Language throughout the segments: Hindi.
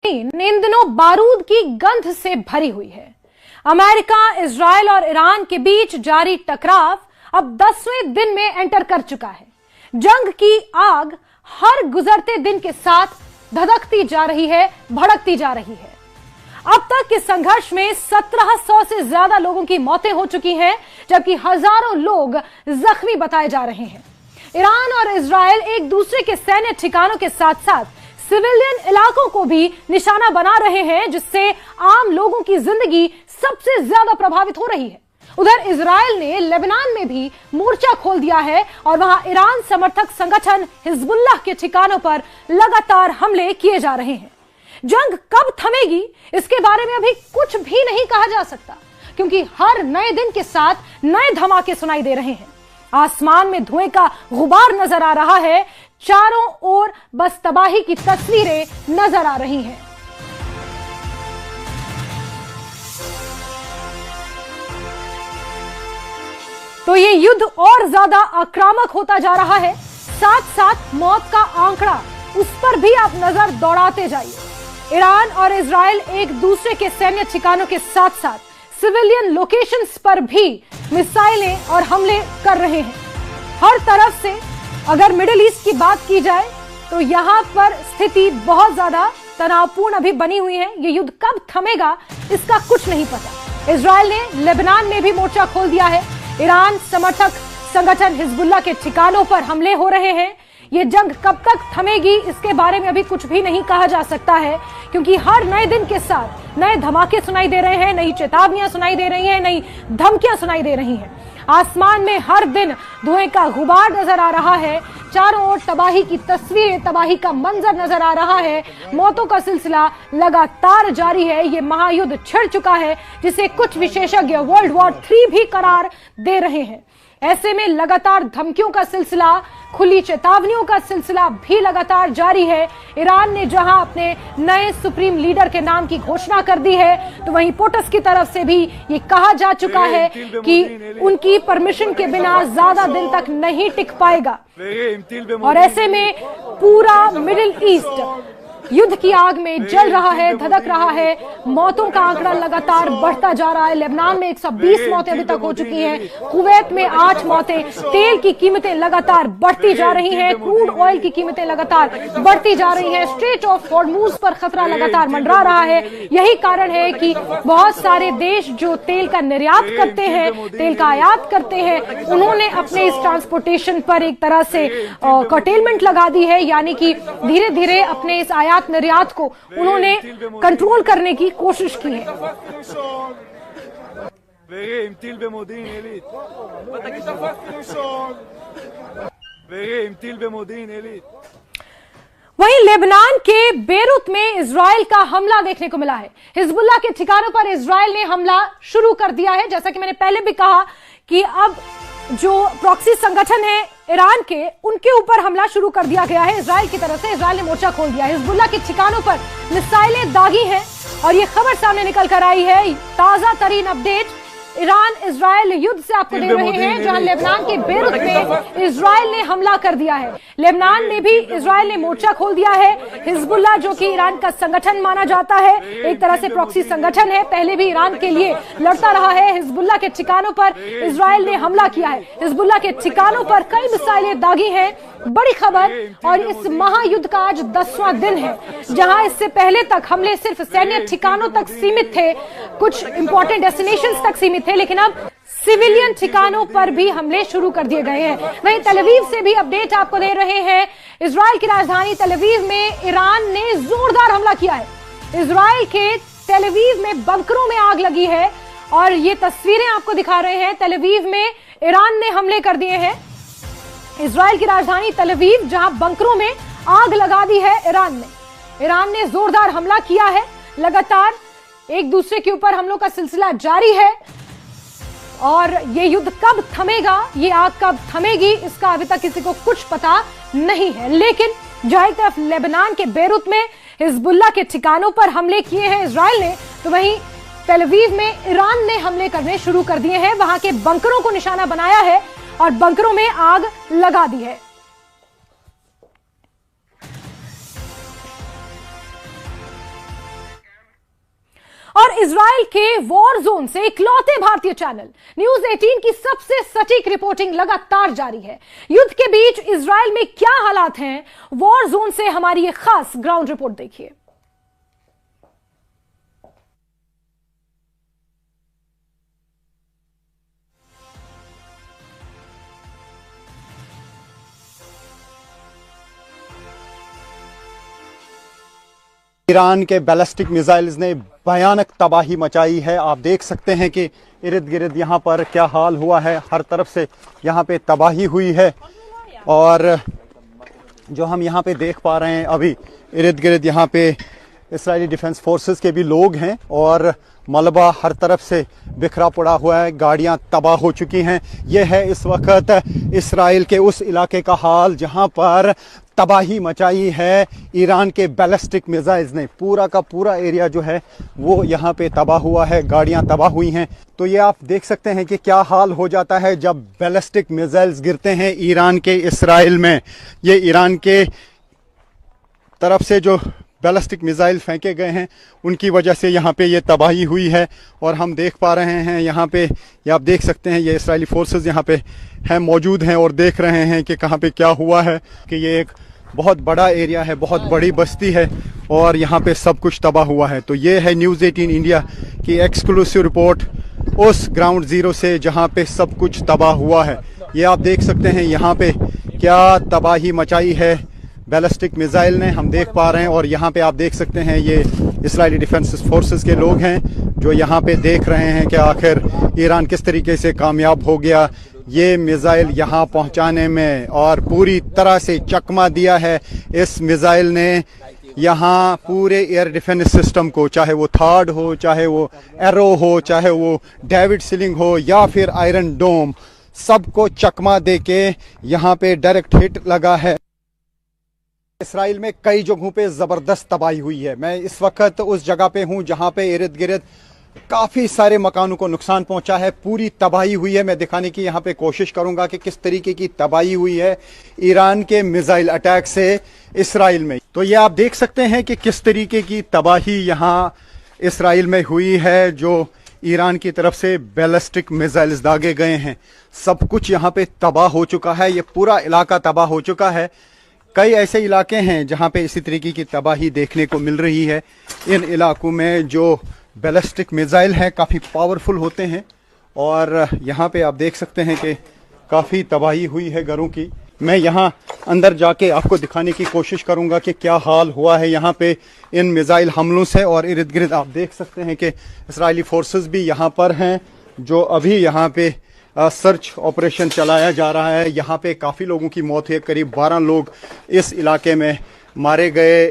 इन दिनों बारूद की गंध से भरी हुई है। अमेरिका, इजराइल और ईरान के बीच जारी टकराव अब 10वें दिन में एंटर कर चुका है। जंग की आग हर गुजरते दिन के साथ धधकती जा रही है, भड़कती जा रही है। अब तक इस संघर्ष में 1700 से ज्यादा लोगों की मौतें हो चुकी हैं, जबकि हजारों लोग जख्मी बताए जा रहे हैं। ईरान और इजराइल एक दूसरे के सैन्य ठिकानों के साथ साथ सिविलियन इलाकों को भी निशाना बना रहे हैं, जिससे आम लोगों की जिंदगी सबसे ज्यादा प्रभावित हो रही है। उधर इजराइल ने लेबनान में भी मोर्चा खोल दिया है और वहां ईरान समर्थक संगठन हिजबुल्लाह के ठिकानों पर लगातार हमले किए जा रहे हैं। जंग कब थमेगी, इसके बारे में अभी कुछ भी नहीं कहा जा सकता, क्योंकि हर नए दिन के साथ नए धमाके सुनाई दे रहे हैं। आसमान में धुएं का गुबार नजर आ रहा है, चारों ओर बस तबाही की तस्वीरें नजर आ रही हैं। तो ये युद्ध और ज्यादा आक्रामक होता जा रहा है। साथ साथ मौत का आंकड़ा, उस पर भी आप नजर दौड़ाते जाइए। ईरान और इजराइल एक दूसरे के सैन्य ठिकानों के साथ साथ सिविलियन लोकेशंस पर भी मिसाइलें और हमले कर रहे हैं। हर तरफ से अगर मिडिल ईस्ट की बात की जाए तो यहां पर स्थिति बहुत ज्यादा तनावपूर्ण अभी बनी हुई है। ये युद्ध कब थमेगा, इसका कुछ नहीं पता। इजराइल ने लेबनान में भी मोर्चा खोल दिया है। ईरान समर्थक संगठन हिजबुल्लाह के ठिकानों पर हमले हो रहे हैं। ये जंग कब तक थमेगी, इसके बारे में अभी कुछ भी नहीं कहा जा सकता है, क्योंकि हर नए दिन के साथ नए धमाके सुनाई दे रहे हैं, नई चेतावनियां सुनाई दे रही हैं, नई धमकियां सुनाई दे रही हैं। आसमान में हर दिन धुएं का गुबार नजर आ रहा है, चारों ओर तबाही की तस्वीरें, तबाही का मंजर नजर आ रहा है। मौतों का सिलसिला लगातार जारी है। ये महायुद्ध छिड़ चुका है, जिसे कुछ विशेषज्ञ वर्ल्ड वॉर 3 भी करार दे रहे हैं। ऐसे में लगातार धमकियों का सिलसिला, खुली चेतावनियों का सिलसिला भी लगातार जारी है। ईरान ने जहां अपने नए सुप्रीम लीडर के नाम की घोषणा कर दी है, तो वहीं पोटस की तरफ से भी ये कहा जा चुका है कि उनकी परमिशन के बिना ज्यादा दिन तक नहीं टिक पाएगा। और ऐसे में पूरा मिडिल ईस्ट युद्ध की आग में जल रहा है, धधक रहा है। मौतों का आंकड़ा लगातार बढ़ता जा रहा है। लेबनान में 120 मौतें अभी तक हो चुकी हैं, कुवैत में 8 मौतें। तेल की कीमतें लगातार बढ़ती जा रही हैं, क्रूड ऑयल की कीमतें लगातार बढ़ती जा रही हैं। स्ट्रेट ऑफ हॉर्मुज पर खतरा लगातार मंडरा रहा है। यही कारण है कि बहुत सारे देश जो तेल का निर्यात करते हैं, तेल का आयात करते हैं, उन्होंने अपने इस ट्रांसपोर्टेशन पर एक तरह से कर्टेलमेंट लगा दी है, यानी कि धीरे धीरे अपने इस आयात निर्यात को उन्होंने कंट्रोल करने की कोशिश की है। वहीं लेबनान के बेरूत में इजराइल का हमला देखने को मिला है। हिजबुल्लाह के ठिकानों पर इजराइल ने हमला शुरू कर दिया है। जैसा कि मैंने पहले भी कहा कि अब जो प्रॉक्सी संगठन है ईरान के, उनके ऊपर हमला शुरू कर दिया गया है इजराइल की तरफ से। इजराइल ने मोर्चा खोल दिया है। हिजबुल्लाह के ठिकानों पर मिसाइलें दागी हैं और ये खबर सामने निकल कर आई है। ताजा तरीन अपडेट ईरान इजराइल युद्ध से आपको दे रहे हैं, जहां लेबनान के बेरूत में इजराइल ने हमला कर दिया है। लेबनान में भी इजराइल ने मोर्चा खोल दिया है। हिजबुल्लाह, जो कि ईरान का संगठन माना जाता है, एक तरह से प्रॉक्सी संगठन है, पहले भी ईरान के लिए लड़ता रहा है। हिजबुल्लाह के ठिकानों पर इजराइल ने हमला किया है। हिजबुल्लाह के ठिकानों पर कई मिसाइलें दागी हैं। बड़ी खबर, और इस महायुद्ध का आज 10वां दिन है, जहां इससे पहले तक हमले सिर्फ सैन्य ठिकानों तक सीमित थे, कुछ इंपॉर्टेंट डेस्टिनेशंस तक सीमित थे, लेकिन अब सिविलियन ठिकानों पर भी हमले शुरू कर दिए गए हैं। वहीं तेल अवीव से भी अपडेट आपको दे रहे हैं। इजराइल की राजधानी तेल अवीव में ईरान ने जोरदार हमला किया है। इजराइल के तेल अवीव में बंकरों में आग लगी है और ये तस्वीरें आपको दिखा रहे हैं। तेल अवीव में ईरान ने हमले कर दिए हैं। इजराइल की राजधानी तेल अवीव, जहां बंकरों में आग लगा दी है ईरान ने जोरदार हमला किया है। लगातार एक दूसरे के ऊपर हमलों का सिलसिला जारी है और ये युद्ध कब थमेगा, ये आग कब थमेगी, इसका अभी तक किसी को कुछ पता नहीं है। लेकिन जहां एक तरफ लेबनान के बेरूत में हिजबुल्लाह के ठिकानों पर हमले किए हैं इजराइल ने, तो वहीं तेल अवीव में ईरान ने हमले करने शुरू कर दिए हैं। वहां के बंकरों को निशाना बनाया है और बंकरों में आग लगा दी है। इजराइल के वॉर जोन से इकलौते भारतीय चैनल न्यूज 18 की सबसे सटीक रिपोर्टिंग लगातार जारी है। युद्ध के बीच इजराइल में क्या हालात हैं, वॉर जोन से हमारी ये खास ग्राउंड रिपोर्ट देखिए। ईरान के बैलिस्टिक मिसाइल्स ने भयानक तबाही मचाई है। आप देख सकते हैं कि इर्द गिर्द यहाँ पर क्या हाल हुआ है, हर तरफ से यहाँ पे तबाही हुई है। और जो हम यहाँ पे देख पा रहे हैं अभी इर्द गिर्द यहाँ पे इस्राएली डिफेंस फोर्सेस के भी लोग हैं और मलबा हर तरफ से बिखरा पड़ा हुआ है, गाड़ियाँ तबाह हो चुकी हैं। यह है इस वक्त इस्राएल के उस इलाके का हाल जहाँ पर तबाही मचाई है ईरान के बैलिस्टिक मिसाइल्स ने। पूरा का पूरा एरिया जो है वो यहाँ पे तबाह हुआ है, गाड़ियाँ तबाह हुई हैं। तो ये आप देख सकते हैं कि क्या हाल हो जाता है जब बैलिस्टिक मिसाइल्स गिरते हैं ईरान के इस्राएल में। ये ईरान के तरफ से जो बैलिस्टिक मिसाइल फेंके गए हैं उनकी वजह से यहाँ पे ये तबाही हुई है। और हम देख पा रहे हैं यहाँ पे, ये आप देख सकते हैं, ये इस्राएली फोर्सेस यहाँ पे हैं, मौजूद हैं और देख रहे हैं कि कहाँ पे क्या हुआ है। कि ये एक बहुत बड़ा एरिया है, बहुत बड़ी बस्ती है और यहाँ पे सब कुछ तबाह हुआ है। तो ये है न्यूज़ 18 इंडिया की एक्सक्लूसिव रिपोर्ट उस ग्राउंड जीरो से जहाँ पे सब कुछ तबाह हुआ है। ये आप देख सकते हैं यहाँ पे क्या तबाही मचाई है बैलिस्टिक मिसाइल ने, हम देख पा रहे हैं। और यहाँ पे आप देख सकते हैं ये इस्राएली डिफेंस फोर्सेस के लोग हैं जो यहाँ पे देख रहे हैं कि आखिर ईरान किस तरीके से कामयाब हो गया ये मिसाइल यहाँ पहुँचाने में, और पूरी तरह से चकमा दिया है इस मिसाइल ने यहाँ पूरे एयर डिफेंस सिस्टम को, चाहे वो थार्ड हो, चाहे वो एरो हो, चाहे वो डेविड सिलिंग हो या फिर आयरन डोम, सबको चकमा दे के यहाँ पे डायरेक्ट हिट लगा है। इसराइल में कई जगहों पे ज़बरदस्त तबाही हुई है। मैं इस वक्त उस जगह पे हूँ जहाँ पे इर्द गिर्द काफ़ी सारे मकानों को नुकसान पहुँचा है, पूरी तबाही हुई है। मैं दिखाने की यहाँ पे कोशिश करूँगा कि किस तरीके की तबाही हुई है ईरान के मिसाइल अटैक से इसराइल में। तो ये आप देख सकते हैं कि किस तरीके की तबाही यहाँ इसराइल में हुई है। जो ईरान की तरफ से बैलिस्टिक मिसाइल्स दागे गए हैं, सब कुछ यहाँ पे तबाह हो चुका है। ये पूरा इलाका तबाह हो चुका है। कई ऐसे इलाके हैं जहाँ पे इसी तरीके की तबाही देखने को मिल रही है। इन इलाकों में जो बैलिस्टिक मिसाइल हैं काफ़ी पावरफुल होते हैं और यहाँ पे आप देख सकते हैं कि काफ़ी तबाही हुई है घरों की। मैं यहाँ अंदर जाके आपको दिखाने की कोशिश करूँगा कि क्या हाल हुआ है यहाँ पे इन मिसाइल हमलों से। और इर्द गिर्द आप देख सकते हैं कि इस्राएली फोर्सेस भी यहाँ पर हैं जो अभी यहाँ पे सर्च ऑपरेशन चलाया जा रहा है। यहाँ पे काफ़ी लोगों की मौत हुई, करीब 12 लोग इस इलाके में मारे गए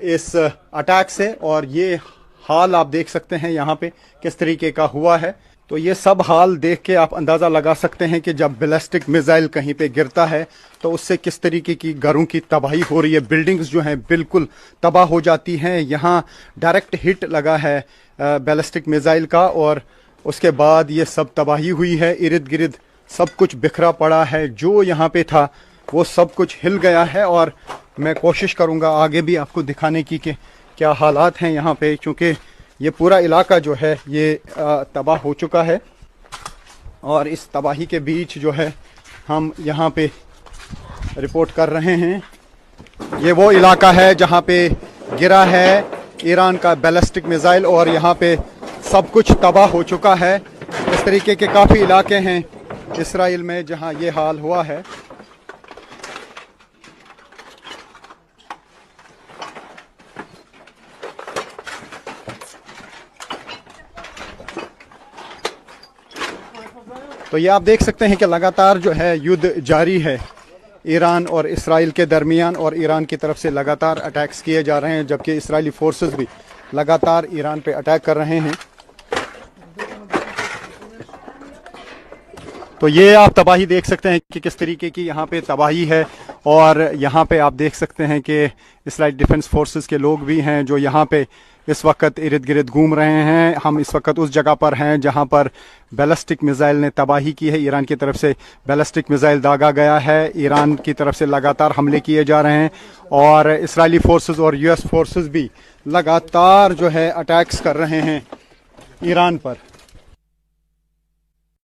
इस अटैक से। और ये हाल आप देख सकते हैं यहाँ पे किस तरीके का हुआ है। तो ये सब हाल देख के आप अंदाज़ा लगा सकते हैं कि जब बैलिस्टिक मिसाइल कहीं पे गिरता है तो उससे किस तरीके की घरों की तबाही हो रही है। बिल्डिंग्स जो हैं बिल्कुल तबाह हो जाती हैं। यहाँ डायरेक्ट हिट लगा है बैलिस्टिक मिसाइल का और उसके बाद ये सब तबाही हुई है। इर्द गिर्द सब कुछ बिखरा पड़ा है, जो यहाँ पे था वो सब कुछ हिल गया है। और मैं कोशिश करूँगा आगे भी आपको दिखाने की कि क्या हालात हैं यहाँ पे, क्योंकि ये पूरा इलाका जो है ये तबाह हो चुका है। और इस तबाही के बीच जो है हम यहाँ पे रिपोर्ट कर रहे हैं। ये वो इलाका है जहाँ पे गिरा है ईरान का बैलिस्टिक मिसाइल और यहाँ पे सब कुछ तबाह हो चुका है। इस तरीके के काफ़ी इलाके हैं इसराइल में जहां ये हाल हुआ है। तो ये आप देख सकते हैं कि लगातार जो है युद्ध जारी है ईरान और इसराइल के दरमियान, और ईरान की तरफ से लगातार अटैक्स किए जा रहे हैं, जबकि इसराइली फोर्सेस भी लगातार ईरान पे अटैक कर रहे हैं। तो ये आप तबाही देख सकते हैं कि किस तरीके की यहाँ पे तबाही है। और यहाँ पे आप देख सकते हैं कि इस्राइल डिफेंस फोर्सेस के लोग भी हैं जो यहाँ पे इस वक्त इर्द गिर्द घूम रहे हैं। हम इस वक्त उस जगह पर हैं जहाँ पर बैलिस्टिक मिसाइल ने तबाही की है। ईरान की तरफ से बैलिस्टिक मिसाइल दागा गया है। ईरान की तरफ से लगातार हमले किए जा रहे हैं और इस्राएली फोर्सेस और यूएस फोर्सेस भी लगातार जो है अटैक्स कर रहे हैं ईरान पर।